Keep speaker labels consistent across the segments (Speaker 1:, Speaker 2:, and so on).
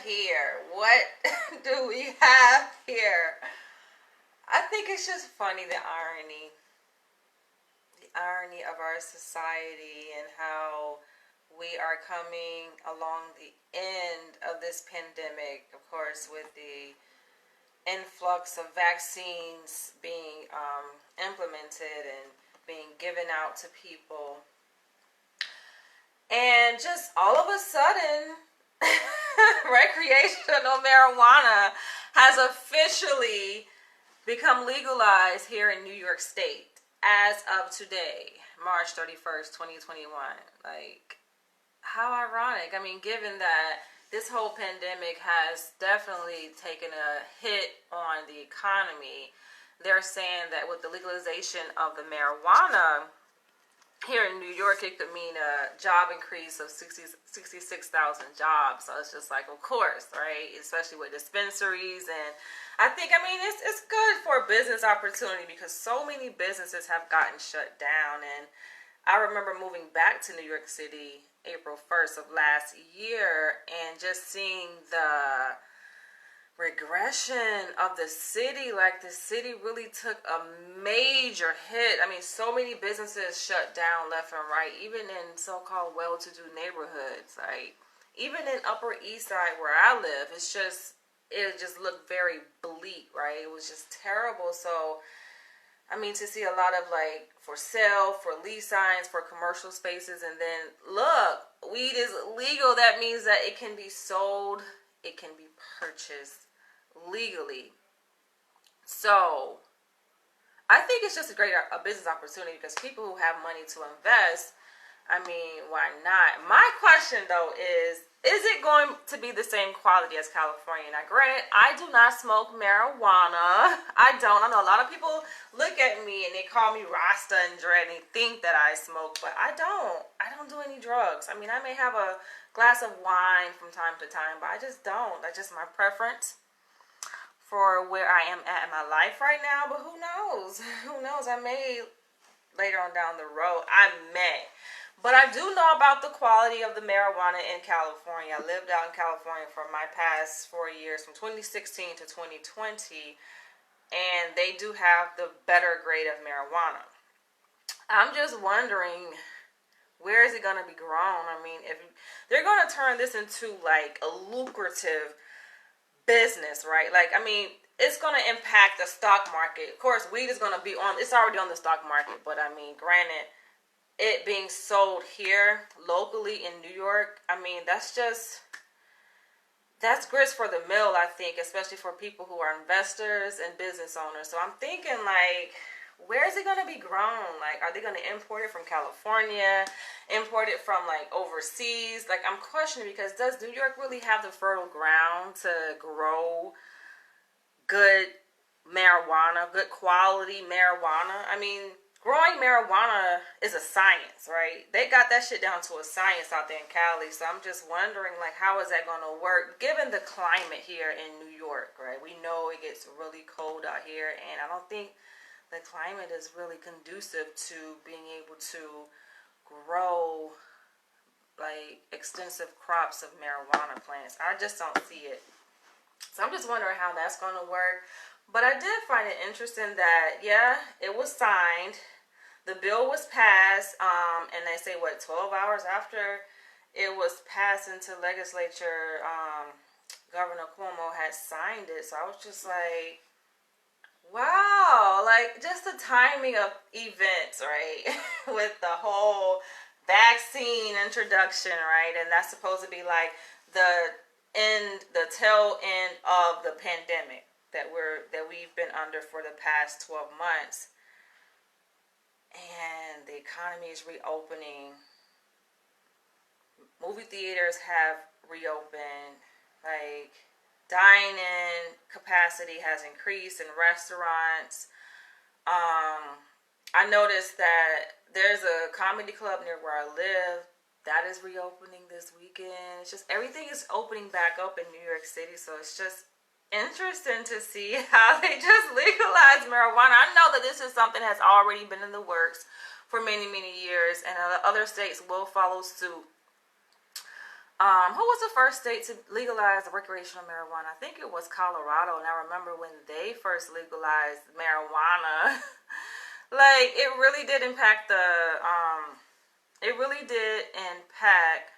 Speaker 1: here? What do we have here? I think it's just funny, the irony of our society and how we are coming along the end of this pandemic, of course, with the influx of vaccines being implemented and being given out to people. And just all of a sudden, recreational marijuana has officially become legalized here in New York State as of today, March 31st, 2021. Like, how ironic. I mean, given that this whole pandemic has definitely taken a hit on the economy, they're saying that with the legalization of the marijuana here in New York, it could mean a job increase of 66,000 jobs. So it's just like, of course, right? Especially with dispensaries. And I think, it's good for a business opportunity because so many businesses have gotten shut down. And I remember moving back to New York City April 1st of last year and just seeing the regression of the city. Like, the city really took a major hit. I mean, so many businesses shut down left and right, even in so-called well-to-do neighborhoods. Like, even in Upper East Side where I live, it just looked very bleak, right? It was just terrible. So to see a lot of like for sale, for lease signs, for commercial spaces, and then look, weed is legal. That means that it can be sold, it can be purchased legally. So I think it's just a business opportunity because people who have money to invest, why not? My question though is it going to be the same quality as California? Now, granted, I do not smoke marijuana. I don't. I know a lot of people look at me and they call me Rasta and Dread and they think that I smoke, but I don't. I don't do any drugs. I may have a glass of wine from time to time, but I just don't. That's just my preference for where I am at in my life right now. But who knows? Who knows? I may later on down the road. I may. But I do know about the quality of the marijuana in California. I lived out in California for my past 4 years, from 2016 to 2020, and they do have the better grade of marijuana. I'm just wondering, where is it going to be grown? If they're going to turn this into like a lucrative business, right? It's going to impact the stock market. Of course, weed is going to be it's already on the stock market, but granted, it being sold here locally in New York, that's grist for the mill, I think, especially for people who are investors and business owners. So I'm thinking, like, where is it going to be grown? Like, are they going to import it from California, import it from like overseas? Like, I'm questioning, because does New York really have the fertile ground to grow good marijuana, good quality marijuana? Growing marijuana is a science, right? They got that shit down to a science out there in Cali. So I'm just wondering, like, how is that going to work given the climate here in New York, right? We know it gets really cold out here, and I don't think the climate is really conducive to being able to grow like extensive crops of marijuana plants. I just don't see it. So I'm just wondering how that's going to work. But I did find it interesting that, yeah, it was signed. The bill was passed, and they say, 12 hours after it was passed into legislature, Governor Cuomo had signed it. So I was just like, wow, like, just the timing of events, right? With the whole vaccine introduction, right? And that's supposed to be like the tail end of the pandemic that we've been under for the past 12 months. And the economy is reopening. Movie theaters have reopened. Like, dine-in capacity has increased in restaurants. I noticed that there's a comedy club near where I live that is reopening this weekend. It's just, everything is opening back up in New York City. So it's just interesting to see how they just legalize marijuana. I know that this is something that's already been in the works for many, many years, and other states will follow suit. Who was the first state to legalize recreational marijuana? I think it was Colorado, and I remember when they first legalized marijuana, like it really did impact it really did impact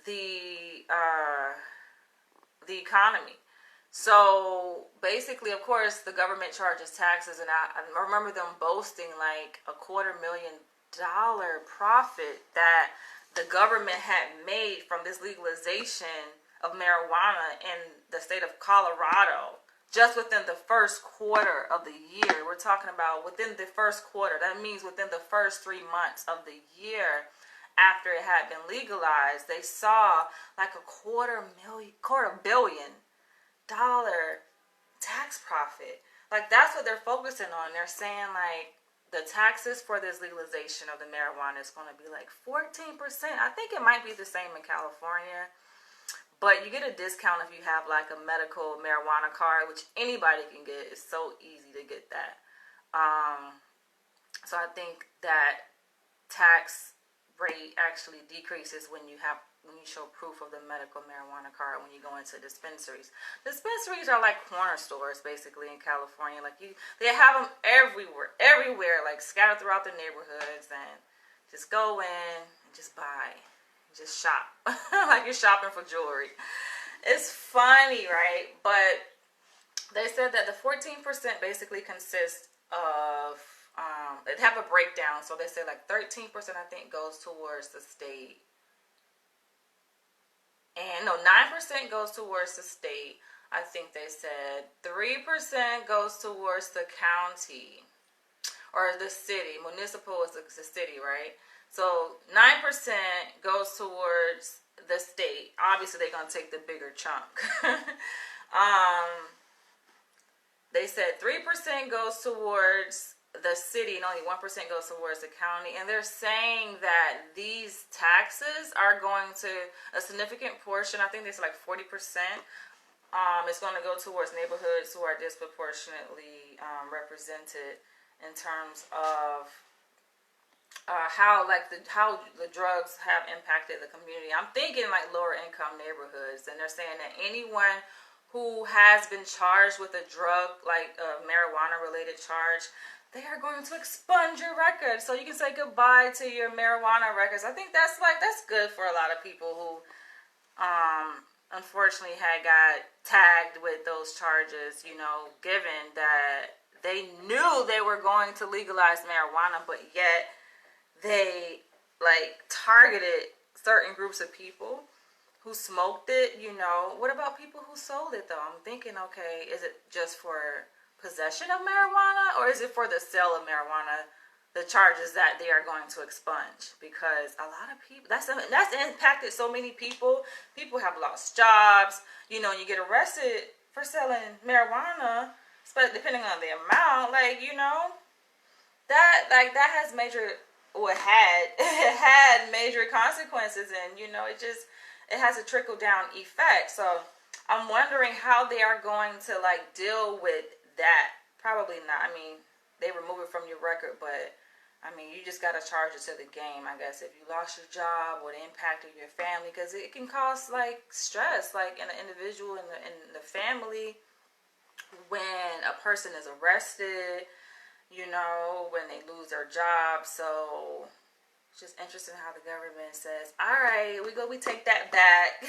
Speaker 1: the economy. So basically, of course, the government charges taxes, and I remember them boasting like $250,000 profit that the government had made from this legalization of marijuana in the state of Colorado just within the first quarter of the year. We're talking about within the first quarter. That means within the first 3 months of the year after it had been legalized, they saw like a $250 million tax profit. Like that's what they're focusing on. They're saying like the taxes for this legalization of the marijuana is going to be like 14%. I think it might be the same in California, but you get a discount if you have like a medical marijuana card, which anybody can get. It's so easy to get that. So I think that tax rate actually decreases when you show proof of the medical marijuana card when you go into dispensaries. Dispensaries are like corner stores basically in California. Like they have them everywhere, like scattered throughout the neighborhoods, and just go in and just buy, just shop, like you're shopping for jewelry. It's funny, right? But they said that the 14% basically consists of they have a breakdown. So they say like 13% I think goes towards the state, and no, 9% goes towards the state. I think they said 3% goes towards the county or the city. Municipal is the city, right? So 9% goes towards the state. Obviously, they're gonna take the bigger chunk. They said 3% goes towards the city and only 1% goes towards the county. And they're saying that these taxes are going to a significant portion. I think it's like 40%. It's going to go towards neighborhoods who are disproportionately represented in terms of how the drugs have impacted the community. I'm thinking like lower income neighborhoods, and they're saying that anyone who has been charged with a drug like a marijuana related charge, they are going to expunge your record, so you can say goodbye to your marijuana records. I think that's good for a lot of people who unfortunately had got tagged with those charges, given that they knew they were going to legalize marijuana, but yet they like targeted certain groups of people who smoked it. What about people who sold it though? I'm thinking, okay, is it just for possession of marijuana, or is it for the sale of marijuana, the charges that they are going to expunge? Because a lot of people, that's impacted so many people. People have lost jobs. You get arrested for selling marijuana, but depending on the amount, that has major, or it had major consequences, and it has a trickle down effect. So I'm wondering how they are going to deal with that. Probably not. I mean, they remove it from your record, but I mean, you just got to charge it to the game, I guess. If you lost your job or the impact of your family, because it can cause stress, in an individual and in the family, when a person is arrested, when they lose their job. So it's just interesting how the government says, all right, we take that back.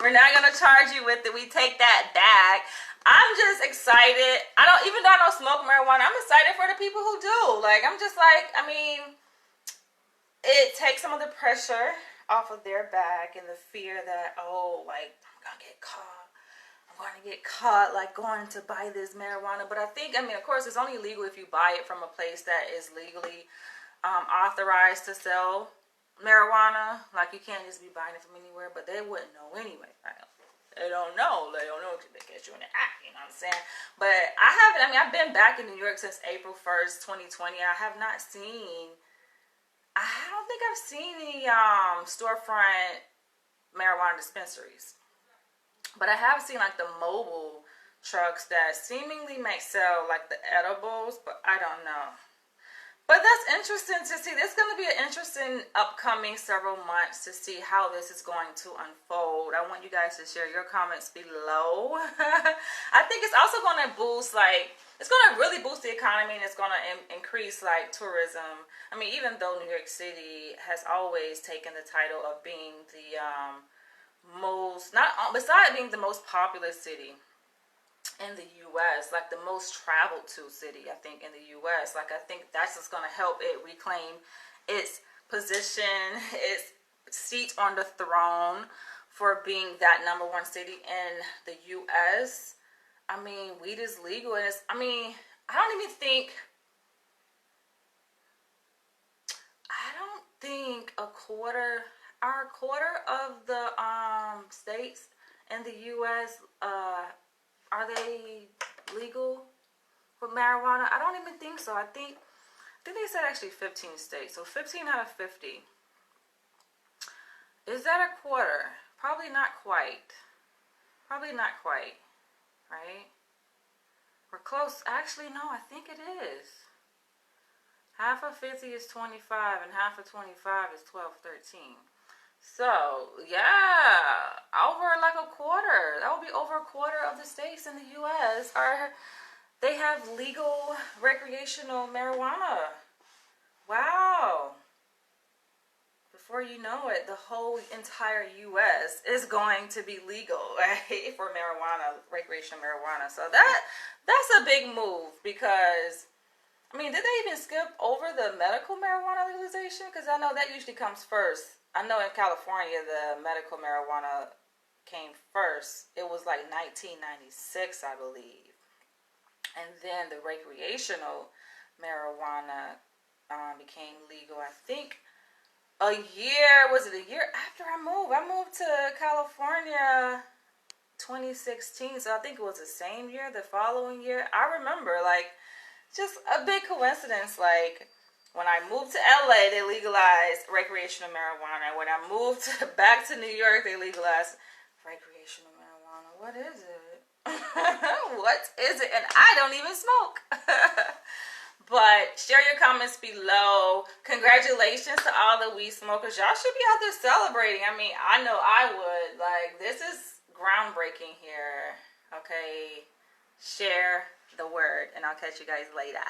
Speaker 1: We're not going to charge you with it. We take that back. I'm just excited. Even though I don't smoke marijuana, I'm excited for the people who do. It takes some of the pressure off of their back and the fear that, I'm going to get caught. I'm going to get caught, going to buy this marijuana. But of course, it's only legal if you buy it from a place that is legally authorized to sell marijuana. You can't just be buying it from anywhere, but they wouldn't know anyway, right? They don't know because they catch you in the act, you know what I'm saying? But I've been back in New York since April 1st, 2020. I don't think I've seen any storefront marijuana dispensaries. But I have seen the mobile trucks that seemingly may sell the edibles, but I don't know. But that's interesting to see. There's going to be an interesting upcoming several months to see how this is going to unfold. I want you guys to share your comments below. I think it's also going to boost, like, it's going to really boost the economy, and it's going to increase, like, tourism. I mean, even though New York City has always taken the title of being the most, not besides being the most popular city in the U.S., like the most traveled to city, I think, in the U.S. Like, I think that's just going to help it reclaim its position, its seat on the throne for being that #1 city in the U.S. I mean, weed is legal, and I don't even think, a quarter of the states in the U.S., are they legal for marijuana? I don't even think so. I think they said actually 15 states. So 15 out of 50. Is that a quarter? Probably not quite. Probably not quite. Right? We're close. Actually, no, I think it is. Half of 50 is 25, and half of 25 is 12, 13. So, yeah, over like a quarter. That would be over a quarter of the states in the U.S. They have legal recreational marijuana. Wow. Before you know it, the whole entire U.S. is going to be legal, right, for marijuana, recreational marijuana. So that's a big move because, I mean, did they even skip over the medical marijuana legalization? Because I know that usually comes first. I know in California, the medical marijuana came first. It was like 1996, I believe. And then the recreational marijuana became legal, I think, was it a year after I moved? I moved to California 2016, so I think it was the same year, the following year. I remember, like, just a big coincidence, like, when I moved to LA, they legalized recreational marijuana. When I moved back to New York, they legalized recreational marijuana. What is it? What is it? And I don't even smoke. But share your comments below. Congratulations to all the weed smokers. Y'all should be out there celebrating. I mean, I know I would. Like, this is groundbreaking here. Okay? Share the word, and I'll catch you guys later.